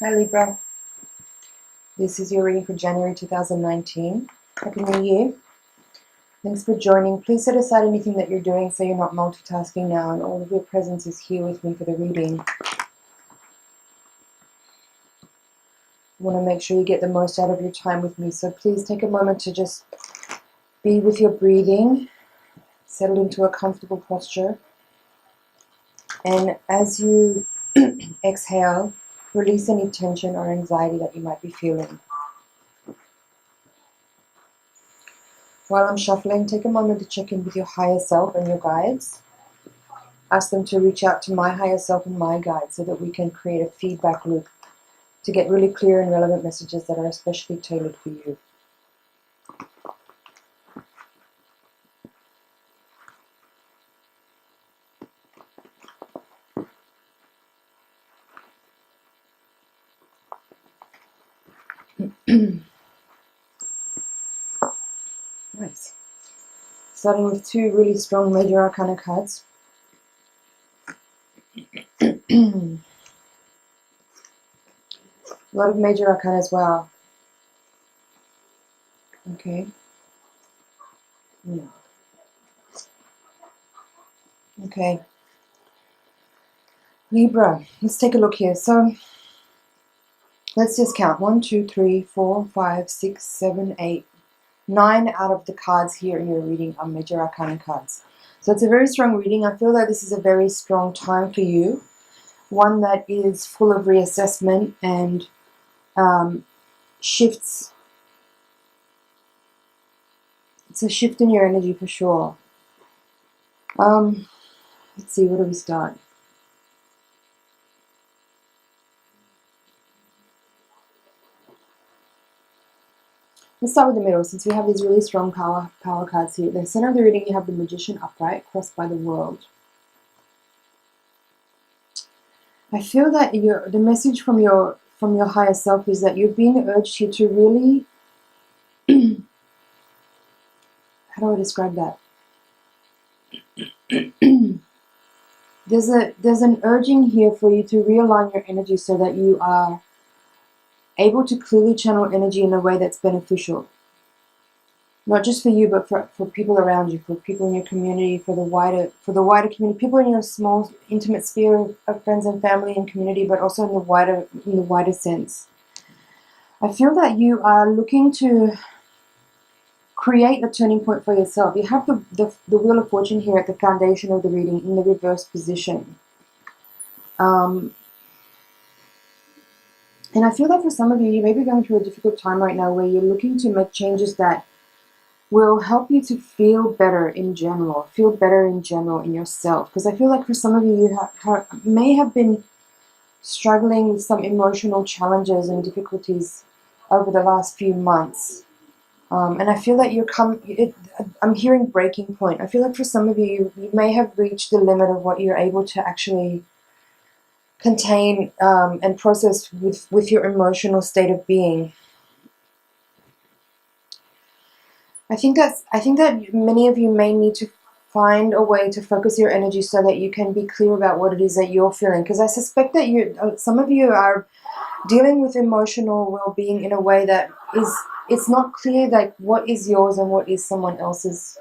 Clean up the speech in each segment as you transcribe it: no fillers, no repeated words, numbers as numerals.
Hi Libra, this is your reading for January 2019. Happy New Year. Thanks for joining. Please set aside anything that you're doing so you're not multitasking now, and all of your presence is here with me for the reading. I want to make sure you get the most out of your time with me, so please take a moment to just be with your breathing, settle into a comfortable posture, and as you exhale, release any tension or anxiety that you might be feeling. While I'm shuffling, take a moment to check in with your higher self and your guides. Ask them to reach out to my higher self and my guides so that we can create a feedback loop to get really clear and relevant messages that are especially tailored for you. Nice. Starting with two really strong major arcana cards. A lot of major arcana as well. Okay. No. Okay. Libra, let's take a look here. So let's just count. 1, 2, 3, 4, 5, 6, 7, 8, 9 out of the cards here in your reading are major arcana cards. So it's a very strong reading. I feel that this is a very strong time for you. One that is full of reassessment and shifts. It's a shift in your energy for sure. Let's see, where do we start? Let's start with the middle, since we have these really strong power cards here. The center of the reading, you have the Magician upright, crossed by the World. I feel that the message from your higher self is that you're being urged here to really how do I describe that? There's an urging here for you to realign your energy so that you are able to clearly channel energy in a way that's beneficial. Not just for you, but for people around you, for people in your community, for the wider community, people in your small, intimate sphere of friends and family and community, but also in the wider sense. I feel that you are looking to create a turning point for yourself. You have the Wheel of Fortune here at the foundation of the reading in the reverse position. And I feel that for some of you, you may be going through a difficult time right now where you're looking to make changes that will help you to feel better in general in yourself. Because I feel like for some of you, you may have been struggling with some emotional challenges and difficulties over the last few months. And I feel that I'm hearing breaking point. I feel like for some of you, you may have reached the limit of what you're able to actually contain and process with your emotional state of being. I think that many of you may need to find a way to focus your energy so that you can be clear about what it is that you're feeling. Because I suspect that some of you are dealing with emotional well-being in a way that it's not clear like what is yours and what is someone else's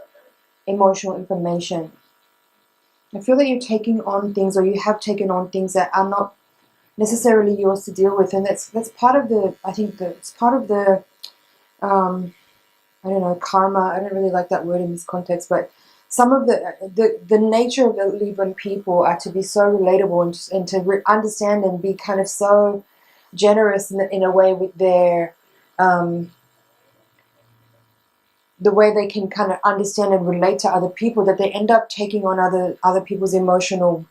emotional information. I feel that you're taking on things, or you have taken on things that are not necessarily yours to deal with, and that's part of the, I think that it's part of the I don't know, karma. I don't really like that word in this context, but some of the nature of the Libran people are to be so relatable and to understand and be kind of so generous in a way with their the way they can kind of understand and relate to other people, that they end up taking on other people's emotional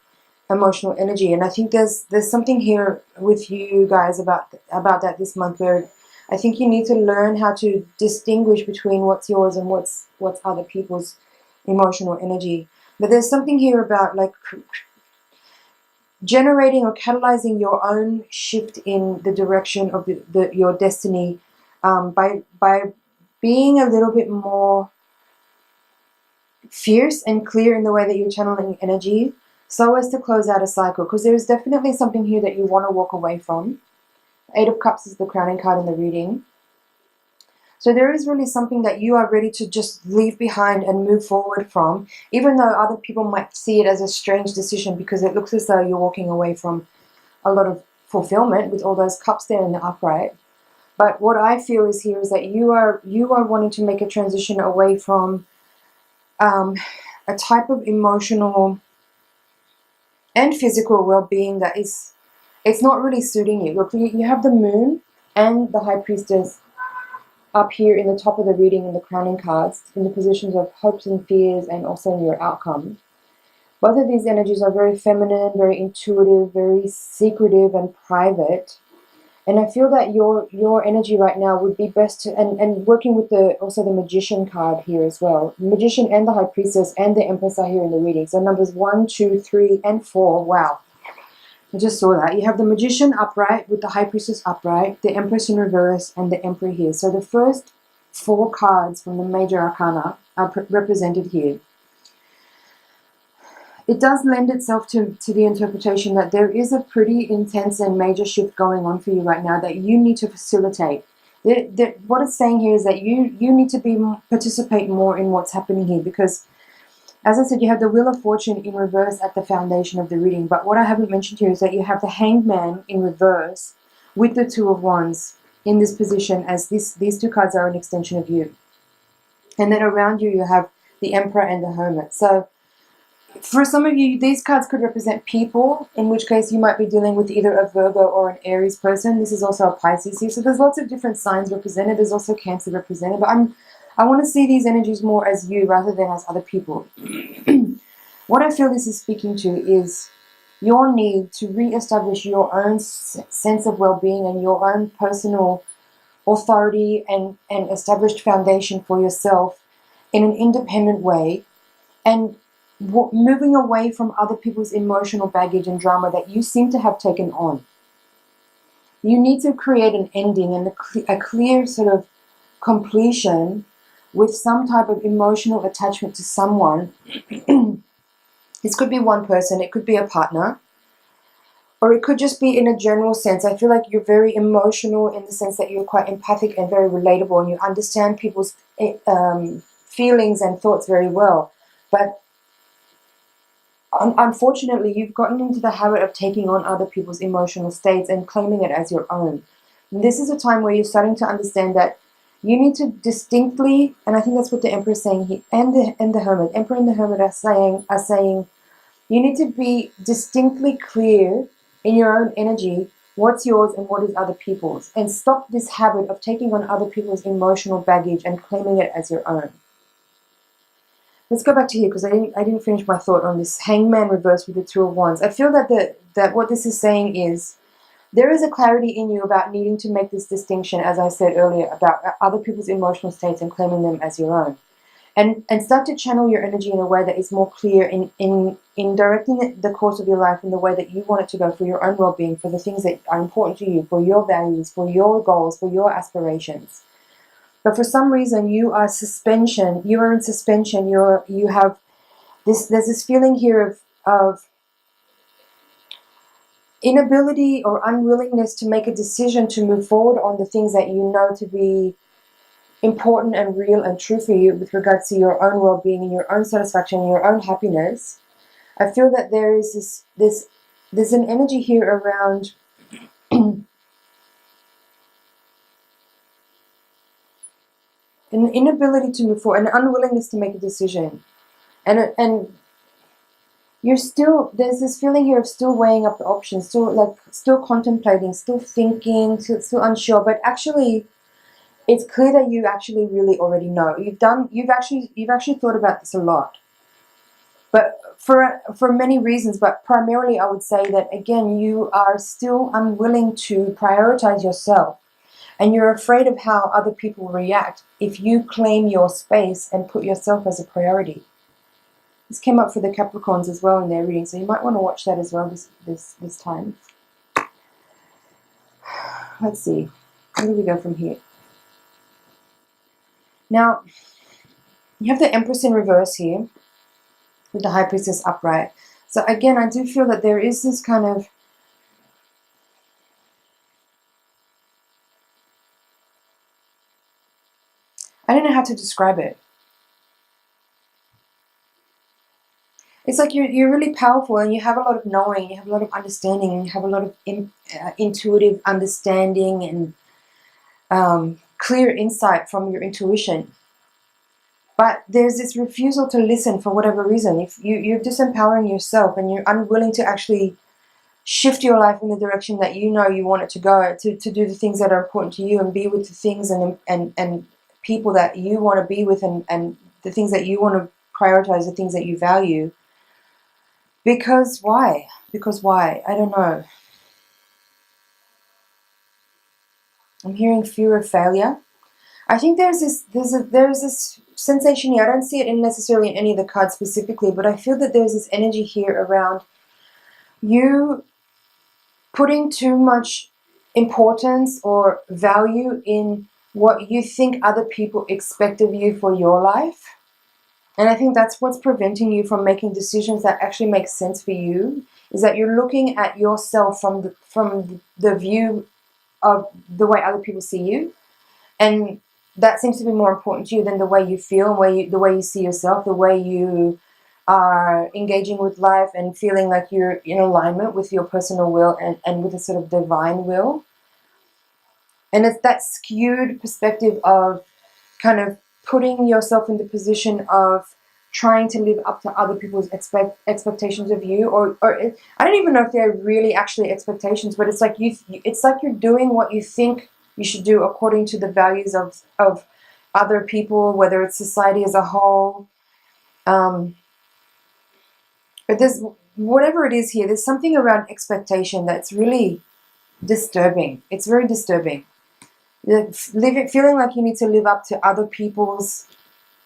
energy. And I think there's something here with you guys about that this month, where I think you need to learn how to distinguish between what's yours and what's other people's emotional energy. But there's something here about like generating or catalyzing your own shift in the direction of your destiny by being a little bit more fierce and clear in the way that you're channeling energy, so as to close out a cycle. Because there's definitely something here that you want to walk away from. Eight of Cups is the crowning card in the reading. So there is really something that you are ready to just leave behind and move forward from, even though other people might see it as a strange decision because it looks as though you're walking away from a lot of fulfillment with all those cups there in the upright. But what I feel is here is that you are wanting to make a transition away from a type of emotional and physical well-being that is, it's not really suiting you. Look, you have the Moon and the High Priestess up here in the top of the reading in the crowning cards, in the positions of hopes and fears and also in your outcome. Both of these energies are very feminine, very intuitive, very secretive and private. And I feel that your energy right now would be best to, and working with also the Magician card here as well. The Magician and the High Priestess and the Empress are here in the reading. So numbers 1, 2, 3, and 4. Wow. I just saw that. You have the Magician upright with the High Priestess upright, the Empress in reverse, and the Emperor here. So the first 4 cards from the major arcana are represented here. It does lend itself to the interpretation that there is a pretty intense and major shift going on for you right now that you need to facilitate. What it's saying here is that you need to participate more in what's happening here, because as I said, you have the Wheel of Fortune in reverse at the foundation of the reading. But what I haven't mentioned here is that you have the Hanged Man in reverse with the Two of Wands in this position, as these 2 cards are an extension of you. And then around you, you have the Emperor and the Hermit. So for some of you, these cards could represent people, in which case you might be dealing with either a Virgo or an Aries person. This is also a Pisces here. So there's lots of different signs represented. There's also Cancer represented. But I want to see these energies more as you rather than as other people. What I feel this is speaking to is your need to re-establish your own sense of well-being and your own personal authority and established foundation for yourself in an independent way, and moving away from other people's emotional baggage and drama that you seem to have taken on. You need to create an ending and a clear sort of completion with some type of emotional attachment to someone. This could be one person, it could be a partner, or it could just be in a general sense. I feel like you're very emotional in the sense that you're quite empathic and very relatable, and you understand people's feelings and thoughts very well. But unfortunately, you've gotten into the habit of taking on other people's emotional states and claiming it as your own. And this is a time where you're starting to understand that you need to distinctly, and I think that's what the Emperor is saying here, and the Hermit. Emperor and the Hermit are saying you need to be distinctly clear in your own energy what's yours and what is other people's, and stop this habit of taking on other people's emotional baggage and claiming it as your own. Let's go back to here, because I didn't finish my thought on this Hangman reverse with the Two of Wands. I feel that what this is saying is there is a clarity in you about needing to make this distinction, as I said earlier, about other people's emotional states and claiming them as your own. And start to channel your energy in a way that is more clear in directing the course of your life in the way that you want it to go, for your own well-being, for the things that are important to you, for your values, for your goals, for your aspirations. But for some reason, you are in suspension. You have this. There's this feeling here of inability or unwillingness to make a decision to move forward on the things that you know to be important and real and true for you with regards to your own well-being and your own satisfaction and your own happiness. I feel that there is there's an energy here around an inability to move forward, an unwillingness to make a decision, and you're still, there's this feeling here of still weighing up the options, still contemplating, still thinking, still unsure. But actually, it's clear that you actually really already know. You've actually thought about this a lot, but for many reasons. But primarily, I would say that again, you are still unwilling to prioritize yourself. And you're afraid of how other people react if you claim your space and put yourself as a priority. This came up for the Capricorns as well in their reading, so you might want to watch that as well this time. Let's see. Where do we go from here? Now, you have the Empress in reverse here with the High Priestess upright. So again, I do feel that there is this kind of I don't know how to describe it. It's like you're really powerful, and you have a lot of knowing, you have a lot of understanding, and you have a lot of intuitive understanding and clear insight from your intuition. But there's this refusal to listen for whatever reason. If you're disempowering yourself and you're unwilling to actually shift your life in the direction that you know you want it to go, to do the things that are important to you, and be with the things and people that you want to be with, and the things that you want to prioritize, the things that you value. Because why? Because why? I don't know. I'm hearing fear of failure. I think there's this sensation here. I don't see it in necessarily in any of the cards specifically, but I feel that there's this energy here around you putting too much importance or value in what you think other people expect of you for your life. And I think that's what's preventing you from making decisions that actually make sense for you, is that you're looking at yourself from the view of the way other people see you. And that seems to be more important to you than the way you feel, the way you see yourself, the way you are engaging with life and feeling like you're in alignment with your personal will and with a sort of divine will. And it's that skewed perspective of kind of putting yourself in the position of trying to live up to other people's expectations of you, or I don't even know if they're really actually expectations, but it's like you're doing what you think you should do according to the values of other people, whether it's society as a whole. But there's, whatever it is here, there's something around expectation that's really disturbing. It's very disturbing. Feeling like you need to live up to other people's,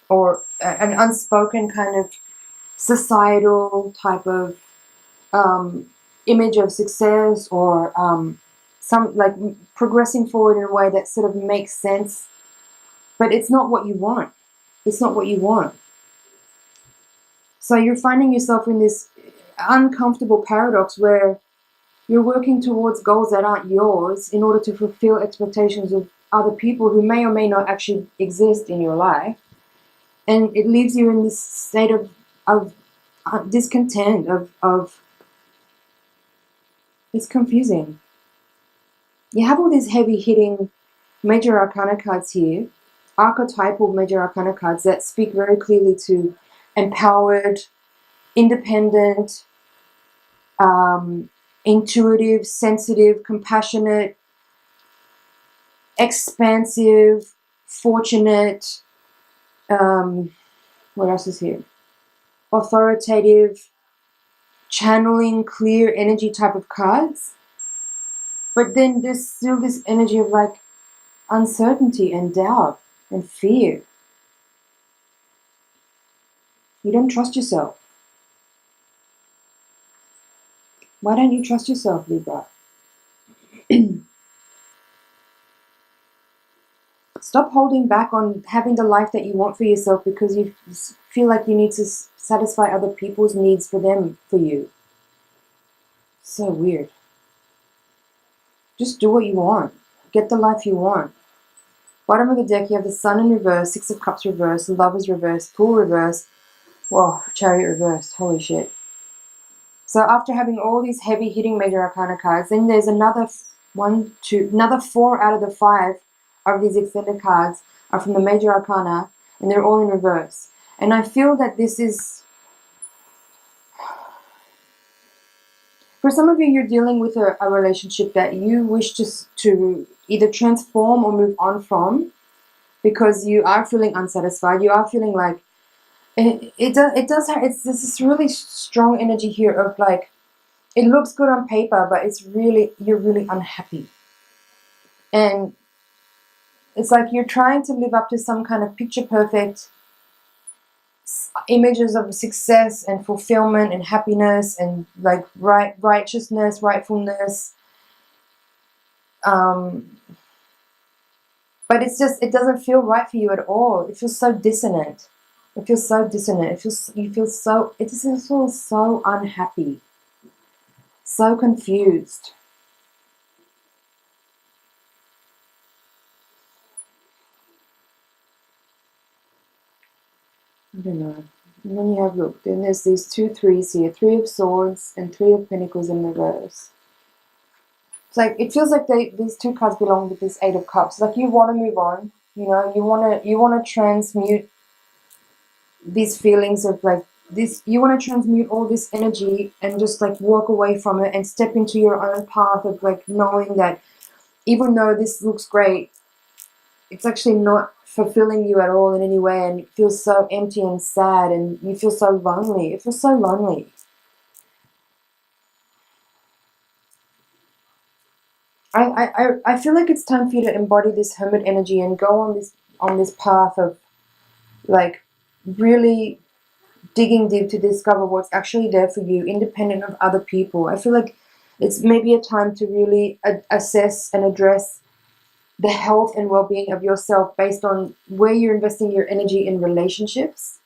or an unspoken kind of societal type of image of success, or some like progressing forward in a way that sort of makes sense, but it's not what you want. It's not what you want. So you're finding yourself in this uncomfortable paradox where you're working towards goals that aren't yours in order to fulfill expectations of other people who may or may not actually exist in your life. And it leaves you in this state of discontent, of it's confusing. You have all these heavy-hitting major arcana cards here, archetypal major arcana cards that speak very clearly to empowered, independent, intuitive, sensitive, compassionate, expansive, fortunate, what else is here? Authoritative, channeling, clear energy type of cards. But then there's still this energy of like uncertainty and doubt and fear. You don't trust yourself. Why don't you trust yourself, Libra? Stop holding back on having the life that you want for yourself because you feel like you need to satisfy other people's needs for you. So weird. Just do what you want. Get the life you want. Bottom of the deck, you have the Sun in reverse, Six of Cups reverse, Lovers reverse, Fool reverse. Whoa, Chariot reversed. Holy shit. So after having all these heavy-hitting major arcana cards, then there's another another 4 out of the 5 of these extended cards are from the major arcana, and they're all in reverse. And I feel that this is, for some of you, you're dealing with a relationship that you wish to either transform or move on from, because you are feeling unsatisfied. You are feeling like it's this really strong energy here of like, it looks good on paper, but you're really unhappy. And it's like you're trying to live up to some kind of picture perfect images of success and fulfillment and happiness and like righteousness, rightfulness. But it doesn't feel right for you at all. It feels so dissonant. It feels so dissonant. It just feels so unhappy. So confused. I don't know. And then you have, look, then there's these 2 threes here, 3 of Swords and 3 of Pentacles in reverse. It's like, it feels like these 2 cards belong with this 8 of Cups. Like, you want to move on, you know, you want to transmute these feelings of like this, you want to transmute all this energy and just like walk away from it and step into your own path of like knowing that even though this looks great, it's actually not fulfilling you at all in any way, and it feels so empty and sad, and you feel so lonely. It feels so lonely. I feel like it's time for you to embody this hermit energy and go on this path of like really digging deep to discover what's actually there for you, independent of other people. I feel like it's maybe a time to really assess and address the health and well-being of yourself based on where you're investing your energy in relationships,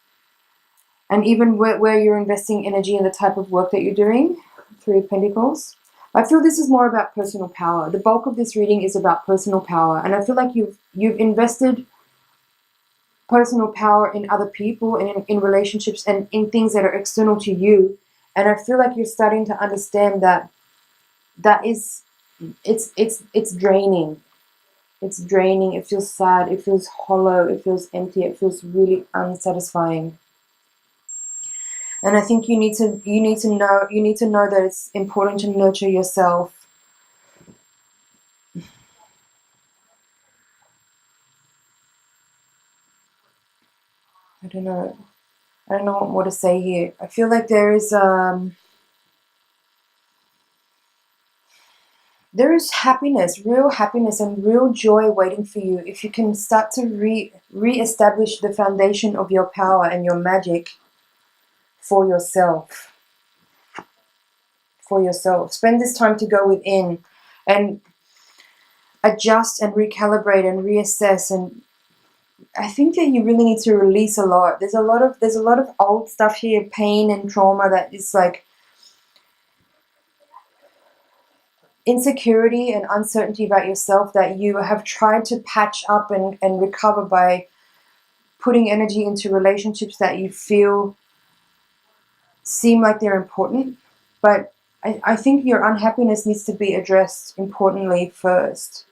and even where you're investing energy in the type of work that you're doing. 3 of Pentacles. I feel this is more about personal power. The bulk of this reading is about personal power, and I feel like you've invested personal power in other people and in relationships and in things that are external to you. And I feel like you're starting to understand that it's draining. It's draining. It feels sad. It feels hollow. It feels empty. It feels really unsatisfying. And I think you need to know that it's important to nurture yourself. I don't know. I don't know what more to say here. I feel like there is happiness, real happiness and real joy waiting for you if you can start to re-establish the foundation of your power and your magic for yourself. For yourself. Spend this time to go within and adjust and recalibrate and reassess. And I think that you really need to release a lot. There's a lot of old stuff here, pain and trauma, that is like insecurity and uncertainty about yourself that you have tried to patch up and recover by putting energy into relationships that you feel seem like they're important. But I think your unhappiness needs to be addressed importantly first.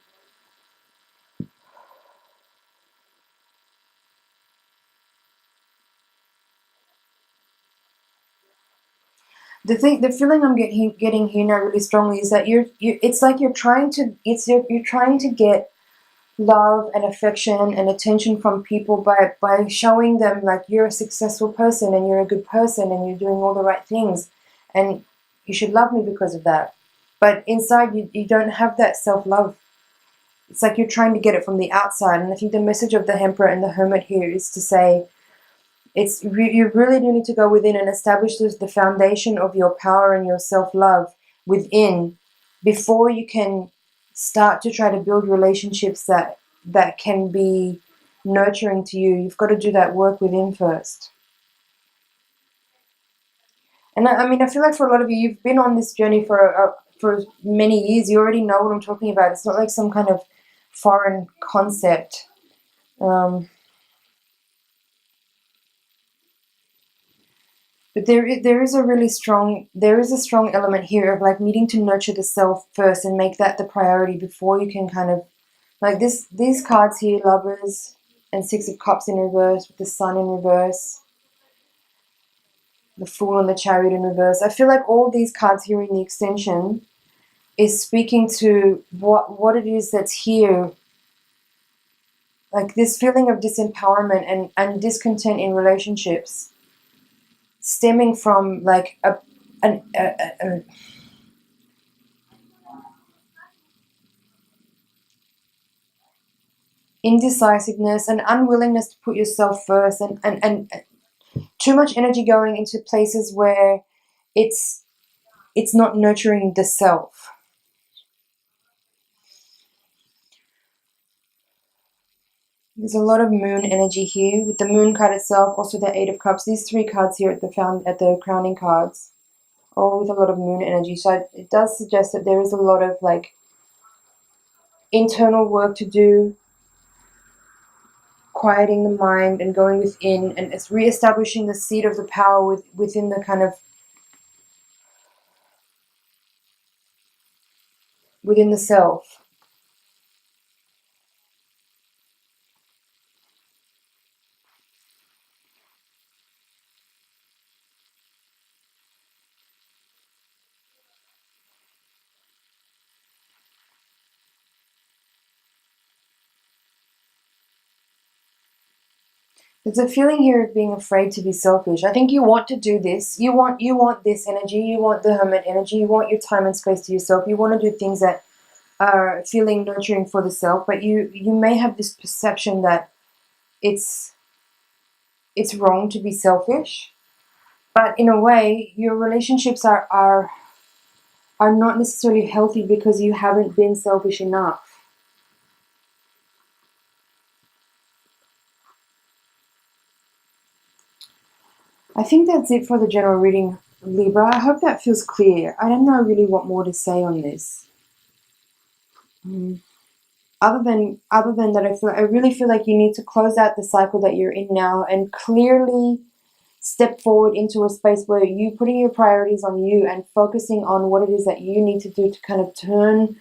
The feeling I'm getting here now really strongly is that it's like you're trying to get love and affection and attention from people by showing them like you're a successful person and you're a good person and you're doing all the right things and you should love me because of that. But inside you don't have that self-love. It's like you're trying to get it from the outside. And I think the message of the Emperor and the Hermit here is to say you really do need to go within and establish the foundation of your power and your self-love within before you can start to try to build relationships that can be nurturing to you. You've got to do that work within first. And I mean, I feel like for a lot of you, you've been on this journey for many years. You already know what I'm talking about. It's not like some kind of foreign concept. But there is a strong element here of like needing to nurture the self first and make that the priority before you can kind of like these cards here, Lovers and 6 of Cups in reverse with the Sun in reverse, the Fool and the Chariot in reverse. I feel like all these cards here in the extension is speaking to what it is that's here. Like this feeling of disempowerment and discontent in relationships stemming from like an indecisiveness and unwillingness to put yourself first, and too much energy going into places where it's not nurturing the self. There's a lot of moon energy here with the moon card itself, also the 8 of Cups. These 3 cards here at the crowning cards, all with a lot of moon energy. So it does suggest that there is a lot of like internal work to do, quieting the mind and going within, and it's reestablishing the seat of the power within the kind of within the self. There's a feeling here of being afraid to be selfish. I think you want to do this. You want this energy. You want the hermit energy. You want your time and space to yourself. You want to do things that are feeling nurturing for the self. But you may have this perception that it's wrong to be selfish. But in a way, your relationships are not necessarily healthy because you haven't been selfish enough. I think that's it for the general reading, Libra. I hope that feels clear. I don't know really what more to say on this. Other than that, I really feel like you need to close out the cycle that you're in now and clearly step forward into a space where you putting your priorities on you and focusing on what it is that you need to do to kind of turn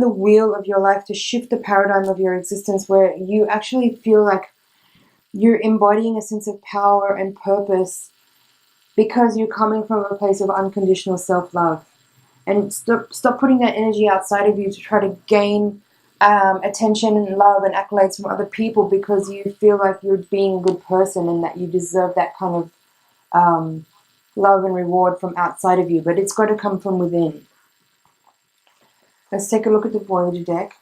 the wheel of your life, to shift the paradigm of your existence, where you actually feel like you're embodying a sense of power and purpose because you're coming from a place of unconditional self-love. And stop putting that energy outside of you to try to gain attention and love and accolades from other people because you feel like you're being a good person and that you deserve that kind of love and reward from outside of you. But it's got to come from within. Let's take a look at the Voyager deck.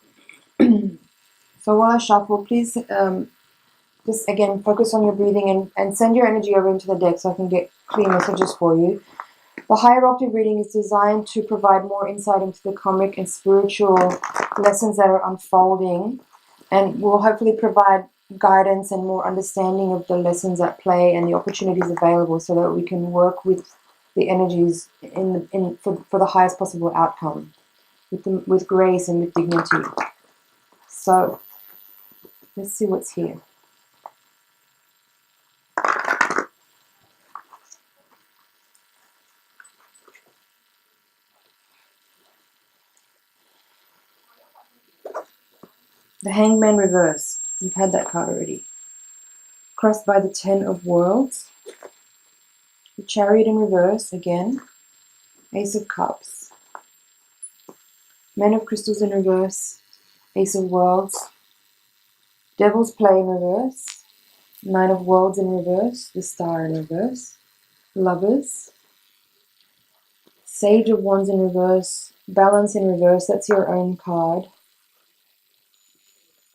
So while I shuffle, please just again focus on your breathing and send your energy over into the deck so I can get clear messages for you. The higher octave reading is designed to provide more insight into the karmic and spiritual lessons that are unfolding, and will hopefully provide guidance and more understanding of the lessons at play and the opportunities available so that we can work with the energies for the highest possible outcome with grace and with dignity. So let's see what's here. The Hangman reverse. You've had that card already. Crossed by the Ten of Worlds. The Chariot in reverse again. Ace of Cups. Men of Crystals in reverse. Ace of Worlds. Devil's Play in reverse. Nine of Worlds in reverse. The Star in reverse. Lovers. Sage of Wands in reverse. Balance in reverse. That's your own card.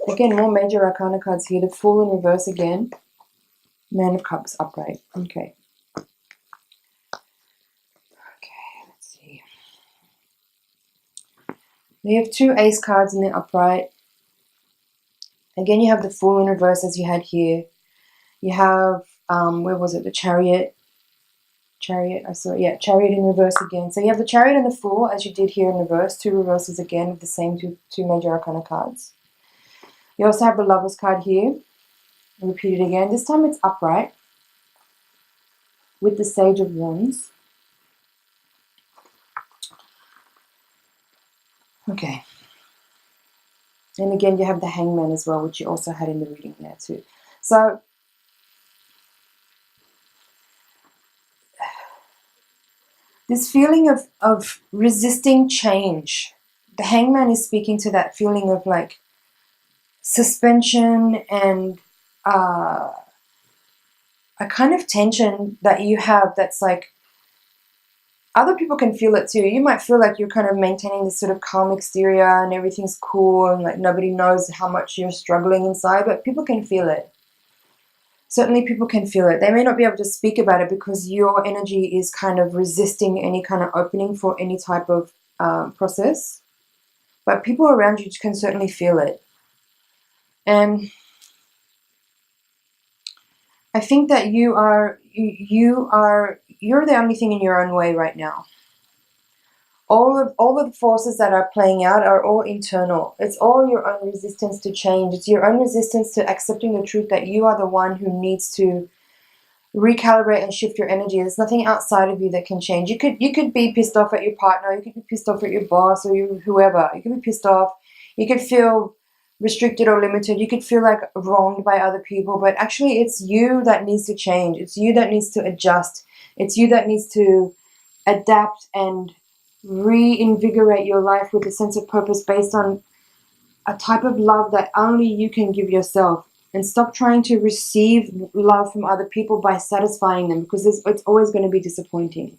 Again, more major arcana cards here. The Fool in reverse again. Man of Cups upright. Okay. Let's see. We have two Ace cards in the upright. Again, you have the Fool in reverse as you had here. You have, where was it? The Chariot. Chariot, I saw it. Yeah, Chariot in reverse again. So you have the Chariot and the Fool as you did here in reverse. Two reverses again with the same two major arcana cards. You also have the Lovers card here. Repeat it again. This time it's upright with the Sage of Wands. Okay. And again, you have the Hangman as well, which you also had in the reading there too. So this feeling of resisting change. The Hangman is speaking to that feeling of like suspension and a kind of tension that you have that's like, other people can feel it too. You might feel like you're kind of maintaining this sort of calm exterior and everything's cool and like nobody knows how much you're struggling inside, but people can feel it. Certainly people can feel it. They may not be able to speak about it because your energy is kind of resisting any kind of opening for any type of process. But people around you can certainly feel it. And I think that you're the only thing in your own way right now. all of the forces that are playing out are all internal. It's all your own resistance to change. It's your own resistance to accepting the truth that you are the one who needs to recalibrate and shift your energy. There's nothing outside of you that can change. You could be pissed off at your partner, you could be pissed off at your boss or whoever. You could be pissed off. You could feel restricted or limited. You could feel like wronged by other people, but actually it's you that needs to change. It's you that needs to adjust. It's you that needs to adapt and reinvigorate your life with a sense of purpose based on a type of love that only you can give yourself. And stop trying to receive love from other people by satisfying them, because it's always going to be disappointing.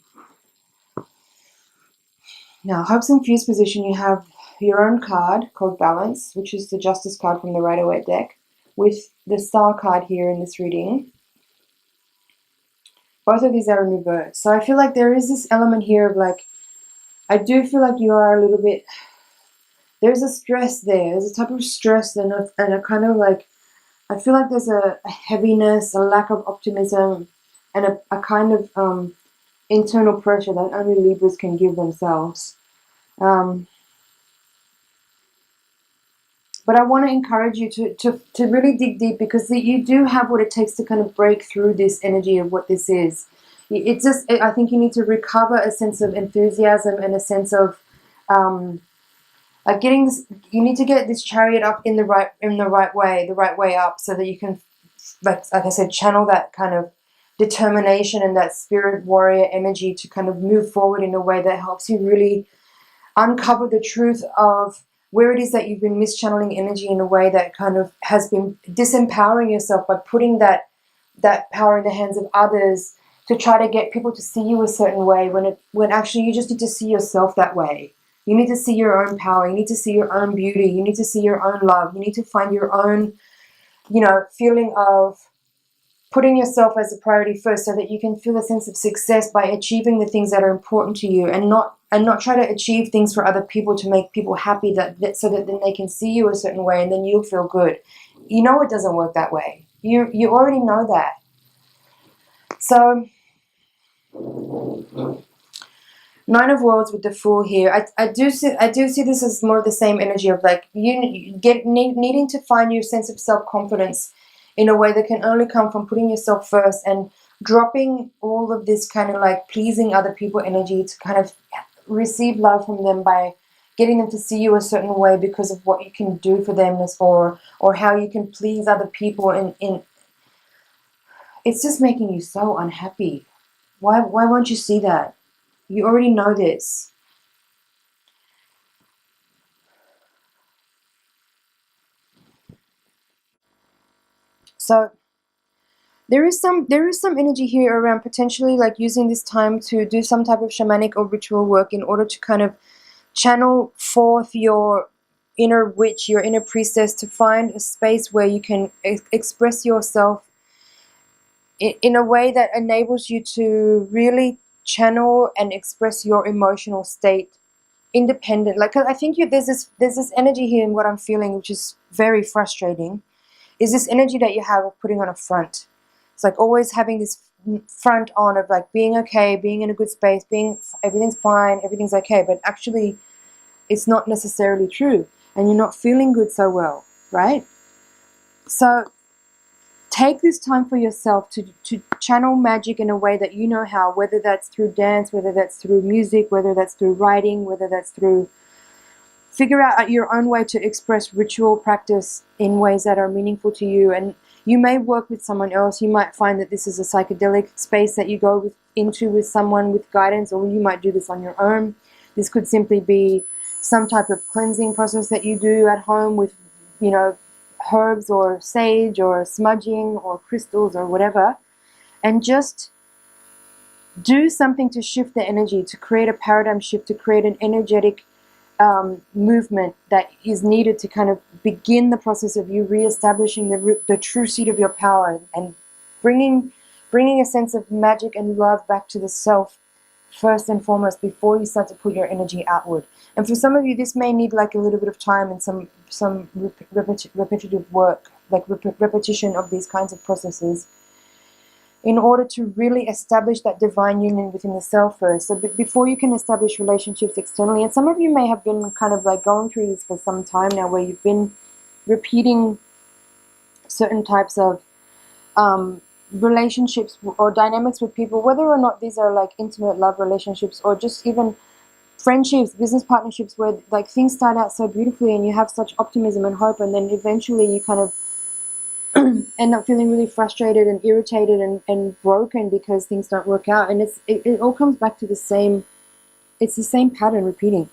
Now, hopes infused position, you have your own card called Balance, which is the Justice card from the Rider-Waite deck, with the Star card here in this reading. Both of these are in reverse. So I feel like there is this element here of like, I do feel like you are a little bit, there's a stress there. There's a type of stress and a kind of like, I feel like there's a heaviness, a lack of optimism, and a kind of internal pressure that only Libras can give themselves. But I want to encourage you to really dig deep, because you do have what it takes to kind of break through this energy of what this is. It's just, I think you need to recover a sense of enthusiasm and a sense of like getting this, you need to get this chariot up in the right way up, so that you can, like I said, channel that kind of determination and that spirit warrior energy to kind of move forward in a way that helps you really uncover the truth of where it is that you've been mischanneling energy in a way that kind of has been disempowering yourself by putting that power in the hands of others to try to get people to see you a certain way, when actually you just need to see yourself that way. You need to see your own power. You need to see your own beauty. You need to see your own love. You need to find your own, feeling of putting yourself as a priority first, so that you can feel a sense of success by achieving the things that are important to you, and not try to achieve things for other people to make people happy, so that then they can see you a certain way and then you'll feel good. You know it doesn't work that way. You already know that. So, Nine of Worlds with the Fool here. I do see this as more of the same energy of like needing to find your sense of self-confidence in a way that can only come from putting yourself first and dropping all of this kind of like pleasing other people energy to kind of receive love from them by getting them to see you a certain way because of what you can do for them, or how you can please other people. And it's just making you so unhappy. Why won't you see that? You already know this. So there is some energy here around potentially like using this time to do some type of shamanic or ritual work in order to kind of channel forth your inner witch, your inner priestess, to find a space where you can express yourself in a way that enables you to really channel and express your emotional state independent. Like, I think there's this energy here in what I'm feeling, which is very frustrating, is this energy that you have of putting on a front. It's like always having this front on of like being okay, being in a good space, everything's fine, everything's okay, but actually it's not necessarily true, and you're not feeling good so well, right? So take this time for yourself to channel magic in a way that you know how, whether that's through dance, whether that's through music, whether that's through writing, whether that's through, figure out your own way to express ritual practice in ways that are meaningful to you. And you may work with someone else. You might find that this is a psychedelic space that you go into with someone with guidance, or you might do this on your own. This could simply be some type of cleansing process that you do at home with, herbs or sage or smudging or crystals or whatever, and just do something to shift the energy, to create a paradigm shift, to create an energetic movement that is needed to kind of begin the process of you reestablishing the true seat of your power and bringing a sense of magic and love back to the self first and foremost before you start to put your energy outward. And for some of you, this may need like a little bit of time and some repetitive work, like repetition of these kinds of processes. in order to really establish that divine union within the self first. So before you can establish relationships externally, and some of you may have been kind of like going through this for some time now, where you've been repeating certain types of relationships or dynamics with people, whether or not these are like intimate love relationships or just even friendships, business partnerships, where like things start out so beautifully and you have such optimism and hope, and then eventually you kind of end up feeling really frustrated and irritated and broken because things don't work out. And it all comes back to the same pattern repeating.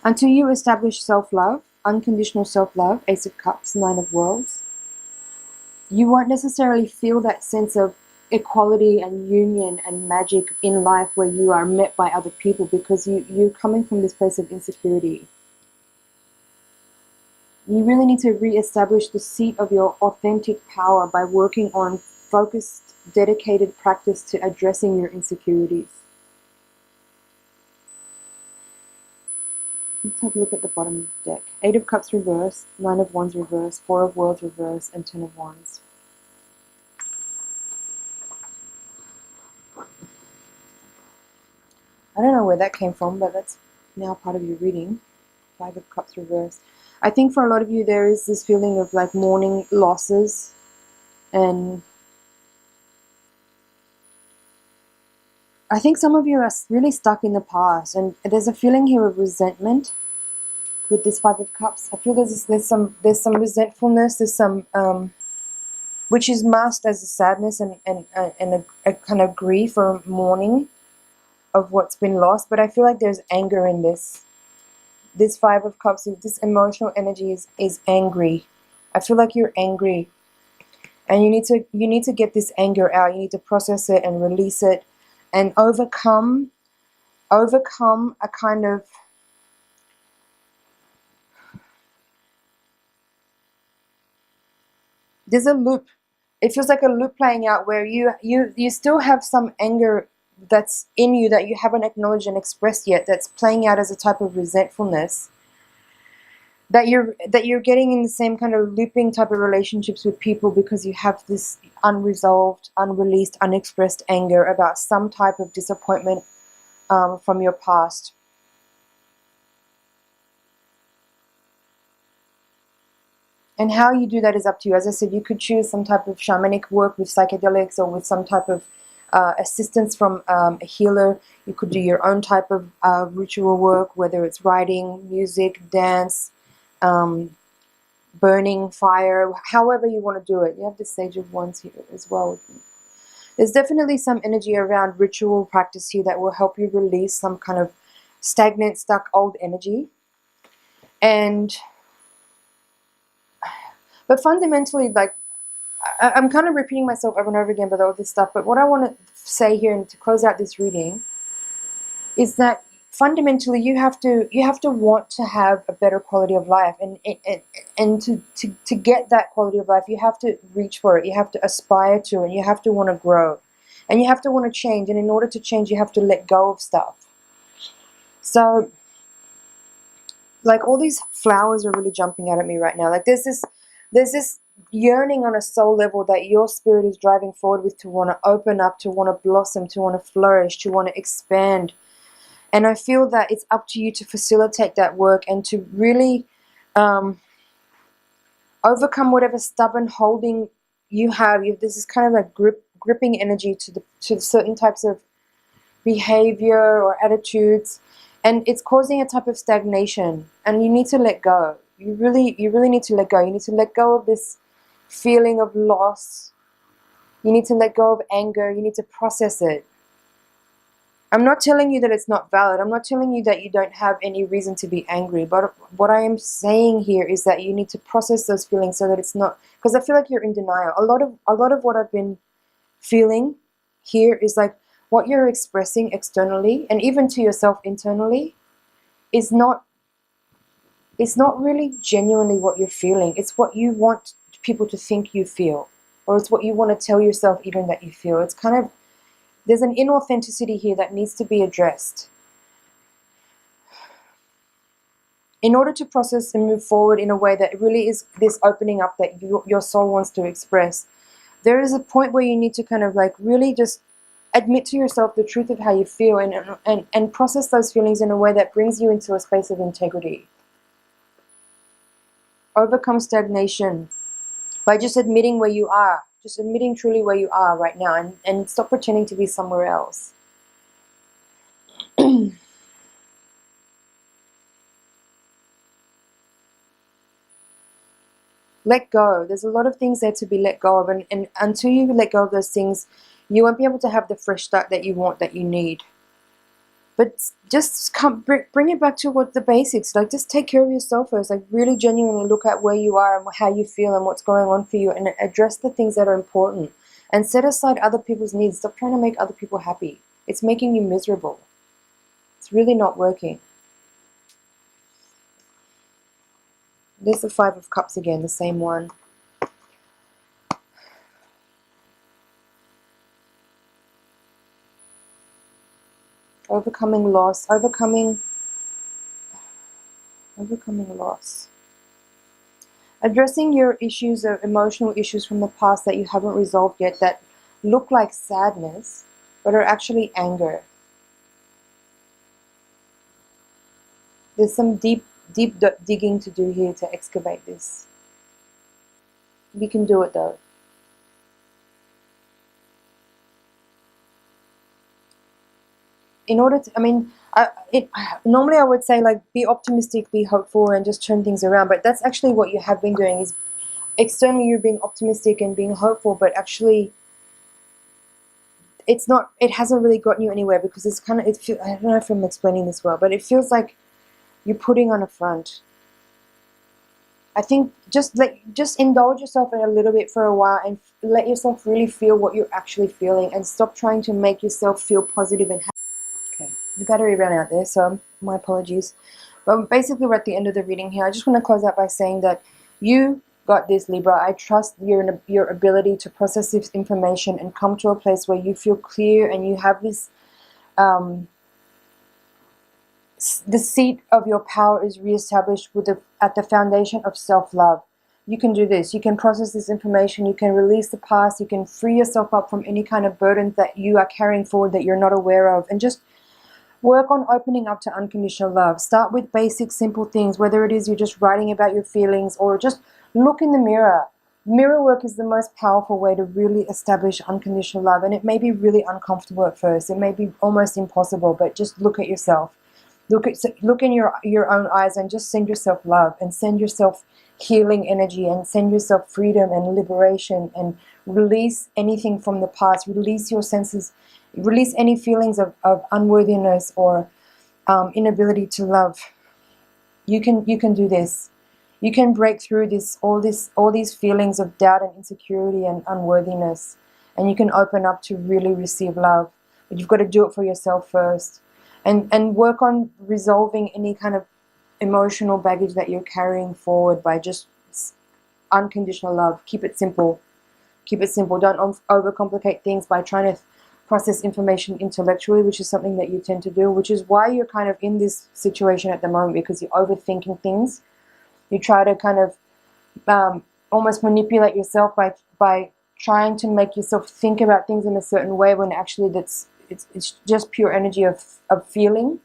Until you establish self-love, unconditional self-love, Ace of Cups, Nine of Worlds, you won't necessarily feel that sense of equality and union and magic in life where you are met by other people, because you're coming from this place of insecurity. You really need to re-establish the seat of your authentic power by working on focused, dedicated practice to addressing your insecurities. Let's have a look at the bottom of the deck. Eight of Cups reverse, Nine of Wands reverse, Four of Worlds reverse, and Ten of Wands. I don't know where that came from, but that's now part of your reading. Five of Cups reverse. I think for a lot of you there is this feeling of like mourning losses, and I think some of you are really stuck in the past, and there's a feeling here of resentment with this Five of Cups. I feel there's some resentfulness, there's some which is masked as a sadness and a kind of grief or mourning of what's been lost. But I feel like there's anger in this. This Five of Cups, this emotional energy is angry. I feel like you're angry, and you need to get this anger out. You need to process it and release it, and overcome a kind of there's a loop. It feels like a loop playing out where you still have some anger that's in you that you haven't acknowledged and expressed yet, that's playing out as a type of resentfulness, that you're getting in the same kind of looping type of relationships with people because you have this unresolved, unreleased, unexpressed anger about some type of disappointment from your past. And how you do that is up to you. As I said, you could choose some type of shamanic work with psychedelics or with some type of assistance from a healer. You could do your own type of ritual work, whether it's writing, music, dance, burning fire, however you want to do it. You have the Sage of Wands here as well. There's definitely some energy around ritual practice here that will help you release some kind of stagnant, stuck old energy. But fundamentally, like, I'm kind of repeating myself over and over again with all this stuff, but what I want to say here and to close out this reading is that fundamentally you have to want to have a better quality of life, and to get that quality of life, you have to reach for it, you have to aspire to, and you have to want to grow, and you have to want to change, and in order to change you have to let go of stuff. So like all these flowers are really jumping out at me right now. Like there's this yearning on a soul level that your spirit is driving forward with, to want to open up, to want to blossom, to want to flourish, to want to expand. And I feel that it's up to you to facilitate that work and to really overcome whatever stubborn holding you have. This is kind of like gripping energy to certain types of behavior or attitudes, and it's causing a type of stagnation, and you need to let go. You really need to let go. You need to let go of this feeling of loss. You need to let go of anger. You need to process it. I'm not telling you that it's not valid. I'm not telling you that you don't have any reason to be angry. But what I am saying here is that you need to process those feelings so that it's not, because I feel like you're in denial. A lot of what I've been feeling here is like what you're expressing externally and even to yourself internally is not, it's not really genuinely what you're feeling. It's what you want people to think you feel, or it's what you want to tell yourself even that you feel. It's kind of, there's an inauthenticity here that needs to be addressed. In order to process and move forward in a way that really is this opening up that your soul wants to express, there is a point where you need to kind of like really just admit to yourself the truth of how you feel, and process those feelings in a way that brings you into a space of integrity. Overcome stagnation by just admitting where you are, just admitting truly where you are right now, and stop pretending to be somewhere else. Let go. There's a lot of things there to be let go of, and until you let go of those things, you won't be able to have the fresh start that you want, that you need. But just bring it back to what the basics. Like, just take care of yourself first. Like, really genuinely look at where you are and how you feel and what's going on for you, and address the things that are important. And set aside other people's needs. Stop trying to make other people happy. It's making you miserable. It's really not working. There's the Five of Cups again, the same one. Overcoming loss, overcoming loss. Addressing your issues or emotional issues from the past that you haven't resolved yet, that look like sadness, but are actually anger. There's some deep digging to do here to excavate this. You can do it though. In order to, normally I would say, like, be optimistic, be hopeful, and just turn things around. But that's actually what you have been doing. Is externally you're being optimistic and being hopeful, but actually it's not. It hasn't really gotten you anywhere, because it's kind of. I don't know if I'm explaining this well, but it feels like you're putting on a front. I think just indulge yourself in a little bit for a while, and let yourself really feel what you're actually feeling, and stop trying to make yourself feel positive and happy. Okay, the battery ran out there, so my apologies. But basically we're at the end of the reading here. I just want to close out by saying that you got this, Libra. I trust your ability to process this information and come to a place where you feel clear, and you have this the seat of your power is reestablished at the foundation of self-love. You can do this. You can process this information. You can release the past. You can free yourself up from any kind of burdens that you are carrying forward that you're not aware of, and just work on opening up to unconditional love. Start with basic, simple things, whether it is you're just writing about your feelings, or just look in the mirror. Mirror work is the most powerful way to really establish unconditional love, and it may be really uncomfortable at first. It may be almost impossible, but just look at yourself. Look in your own eyes, and just send yourself love, and send yourself healing energy, and send yourself freedom and liberation, and release anything from the past. Release your senses, release any feelings of unworthiness or inability to love. You can do this. You can break through all these feelings of doubt and insecurity and unworthiness, and you can open up to really receive love. But you've got to do it for yourself first. And work on resolving any kind of emotional baggage that you're carrying forward by just unconditional love. Keep it simple. Keep it simple. Don't overcomplicate things by trying to process information intellectually, which is something that you tend to do, which is why you're kind of in this situation at the moment, because you're overthinking things. You try to kind of almost manipulate yourself by trying to make yourself think about things in a certain way, when actually it's just pure energy of feeling.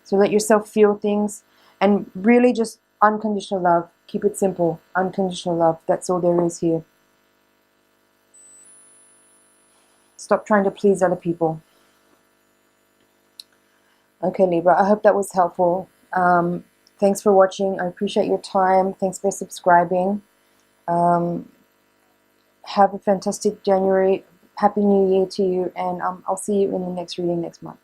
So let yourself feel things, and really just unconditional love. Keep it simple. Unconditional love. That's all there is here. Stop trying to please other people. Okay, Libra, I hope that was helpful. Thanks for watching. I appreciate your time. Thanks for subscribing. Have a fantastic January. Happy New Year to you, and I'll see you in the next reading next month.